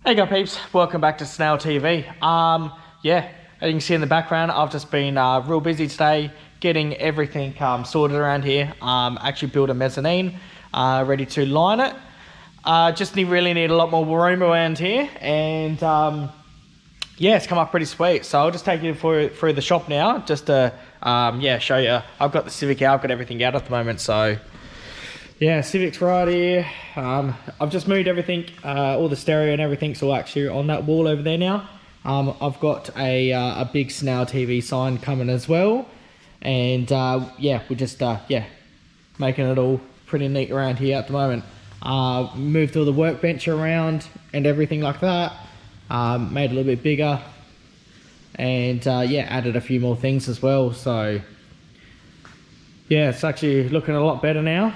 Hey guys peeps, welcome back to Snail TV. Yeah, as you can see in the background, I've just been real busy today getting everything sorted around here. Actually built a mezzanine, ready to line it. Just really need a lot more room around here, and yeah, it's come up pretty sweet. So I'll just take you through the shop now, just to yeah, show you. I've got the Civic out, I've got everything out at the moment, so yeah, Civic's right here. I've just moved everything, all the stereo and everything's all actually on that wall over there now. I've got a big Snail TV sign coming as well, and yeah, we're just yeah, making it all pretty neat around here at the moment. Moved all the workbench around and everything like that. Made it a little bit bigger, and yeah, added a few more things as well. So yeah, it's actually looking a lot better now.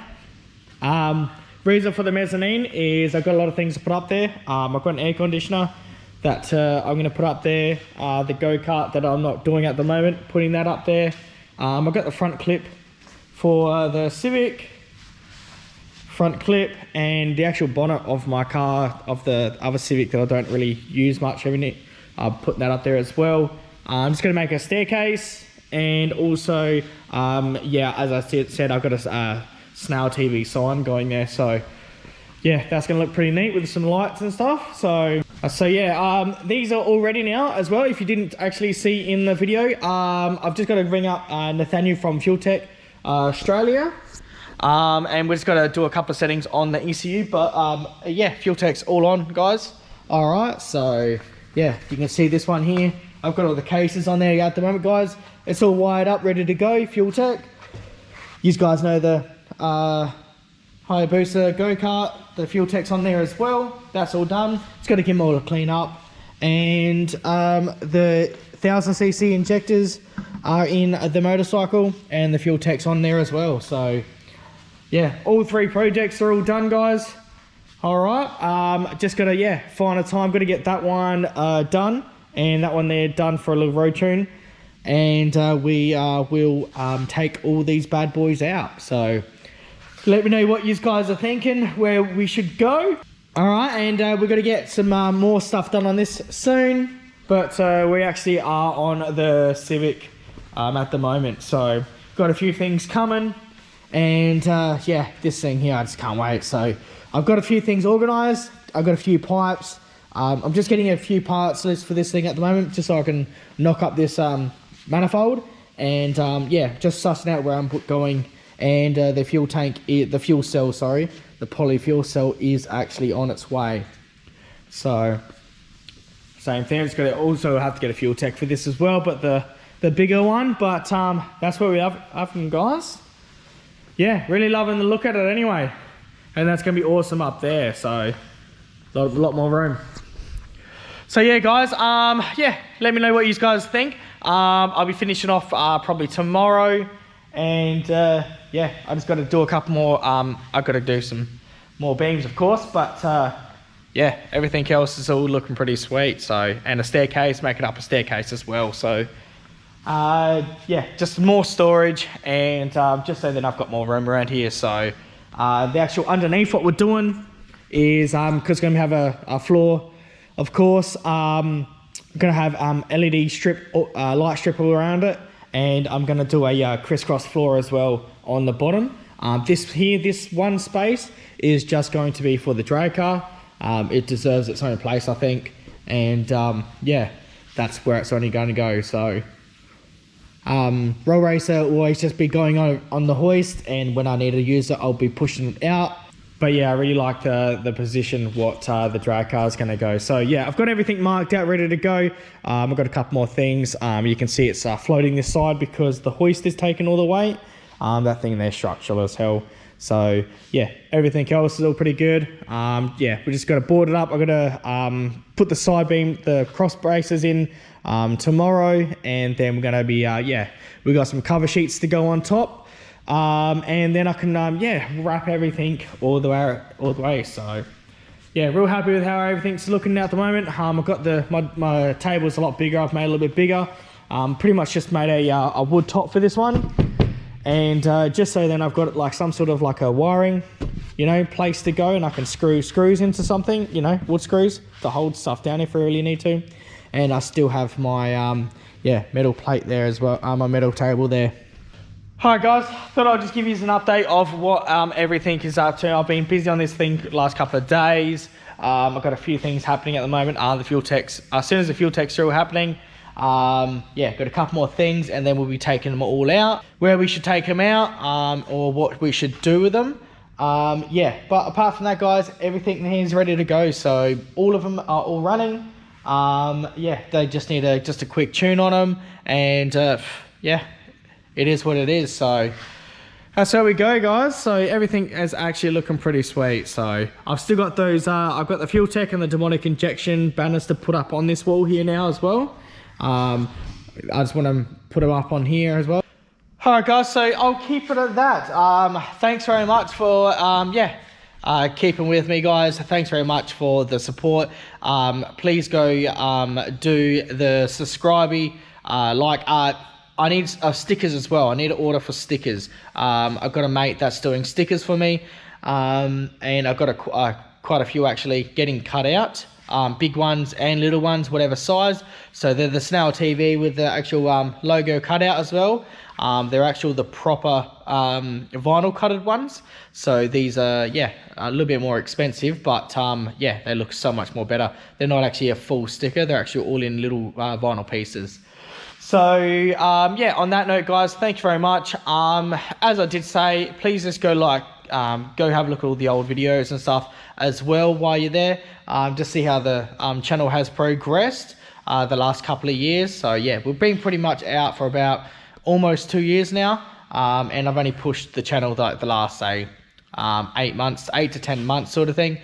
Reason for the mezzanine is I've got a lot of things to put up there. I've got an air conditioner that I'm going to put up there. The go-kart that I'm not doing at the moment, putting that up there. I've got the front clip for the Civic, front clip, and the actual bonnet of my car, of the other Civic that I don't really use much. I'm putting that up there as well. I'm just going to make a staircase, and also yeah, as I said, I've got a Snail TV sign going there, so yeah, that's gonna look pretty neat with some lights and stuff. So yeah, these are all ready now as well. If you didn't actually see in the video, I've just got to ring up Nathaniel from Fuel Tech Australia, and we're just got to do a couple of settings on the ECU, but yeah, Fuel Tech's all on, guys. All right, so yeah, you can see this one here. I've got all the cases on there at the moment, guys. It's all wired up, ready to go. Fuel Tech, you guys know the Hayabusa go-kart, the Fuel Tech's on there as well. That's all done. It's got to give them all a clean up, and the 1000cc injectors are in the motorcycle, and the Fuel Tech's on there as well. So yeah, all three projects are all done, guys. All right, just gotta, yeah, find a time, gotta get that one done, and that one there done for a little road tune, and we will take all these bad boys out. So let me know what you guys are thinking, where we should go. All right, and we're going to get some more stuff done on this soon, but we actually are on the Civic at the moment. So got a few things coming, and yeah, this thing here, I just can't wait. So I've got a few things organized. I've got a few pipes. I'm just getting a few parts list for this thing at the moment, just so I can knock up this manifold, and yeah, just sussing out where I'm going. And the fuel tank, the fuel cell, sorry, the poly fuel cell is actually on its way. So same thing, it's going to also have to get a Fuel Tech for this as well, but the bigger one. But that's where we have them, guys. Yeah, really loving the look at it anyway, and that's going to be awesome up there. So a lot more room. So yeah, guys, yeah, let me know what you guys think. I'll be finishing off probably tomorrow, and yeah, I just got to do a couple more. I've got to do some more beams, of course, but yeah, everything else is all looking pretty sweet. So, and a staircase, making up a staircase as well. So yeah, just more storage, and just so that I've got more room around here. So the actual underneath, what we're doing is because we're going to have a floor, of course. I'm going to have LED strip, light strip all around it, and I'm going to do a crisscross floor as well on the bottom. This one space is just going to be for the drag car. It deserves its own place, I think, and yeah, that's where it's only going to go. So Roll Racer will always just be going on the hoist, and when I need to use it, I'll be pushing it out. But yeah, I really like the position what the drag car is going to go. So yeah, I've got everything marked out, ready to go. I've got a couple more things. You can see it's floating this side because the hoist is taking all the weight. That thing there structural as hell. So yeah, everything else is all pretty good. Yeah, we just got to board it up. I've got to put the side beam, the cross braces in tomorrow, and then we're going to be yeah, we got some cover sheets to go on top. And then I can yeah, wrap everything all the way. So yeah, real happy with how everything's looking at the moment. I've got my table's a lot bigger. I've made it a little bit bigger. Pretty much just made a wood top for this one, and just so then I've got like some sort of like a wiring, you know, place to go, and I can screw screws into something, you know, wood screws to hold stuff down if I really need to. And I still have my yeah, metal plate there as well, my metal table there. Alright guys, thought I'd just give you an update of what everything is up to. I've been busy on this thing the last couple of days. I've got a few things happening at the moment. The fuel techs, as soon as the fuel techs are all happening, yeah, got a couple more things, and then we'll be taking them all out, where we should take them out, or what we should do with them. Yeah, but apart from that guys, everything in here is ready to go. So all of them are all running. Yeah, they just need just a quick tune on them, and yeah, it is what it is. So that's how we go guys. So everything is actually looking pretty sweet. So I've still got those I've got the fuel tech and the demonic injection banners to put up on this wall here now as well. I just want to put them up on here as well. Alright guys, so I'll keep it at that. Thanks very much for yeah, keeping with me guys. Thanks very much for the support. Please go do the subscribe, like, I need stickers as well. I need to order for stickers. I've got a mate that's doing stickers for me, and I've got quite a few actually getting cut out, big ones and little ones, whatever size. So they're the Snail TV with the actual logo cut out as well. They're actually the proper vinyl cutted ones. So these are, yeah, a little bit more expensive, but yeah, they look so much more better. They're not actually a full sticker. They're actually all in little vinyl pieces. So yeah, on that note guys, thank you very much. As I did say, please just go go have a look at all the old videos and stuff as well while you're there. Just see how the channel has progressed the last couple of years. So yeah, we've been pretty much out for about almost 2 years now, and I've only pushed the channel like the last, say, 8 to 10 months sort of thing,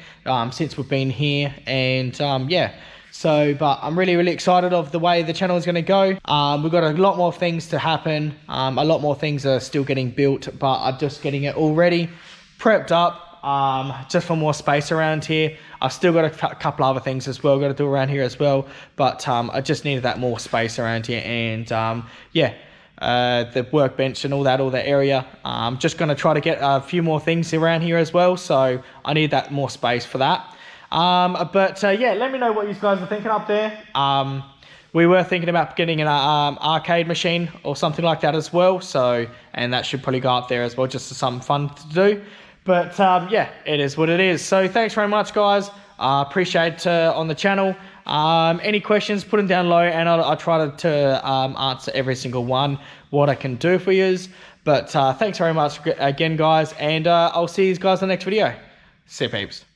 since we've been here. And yeah, so, but I'm really excited of the way the channel is going to go. We've got a lot more things to happen. A lot more things are still getting built, but I'm just getting it all ready, prepped up, just for more space around here. I've still got a couple other things as well, got to do around here as well. But I just needed that more space around here. And yeah, the workbench and all that area. I'm just going to try to get a few more things around here as well. So I need that more space for that. But yeah, let me know what you guys are thinking up there. We were thinking about getting an arcade machine or something like that as well. So, and that should probably go up there as well, just as something fun to do. But yeah, it is what it is. So thanks very much guys. Appreciate on the channel. Any questions, put them down low, and I'll try to answer every single one, what I can do for you. But thanks very much again guys, and I'll see you guys in the next video. See you peeps.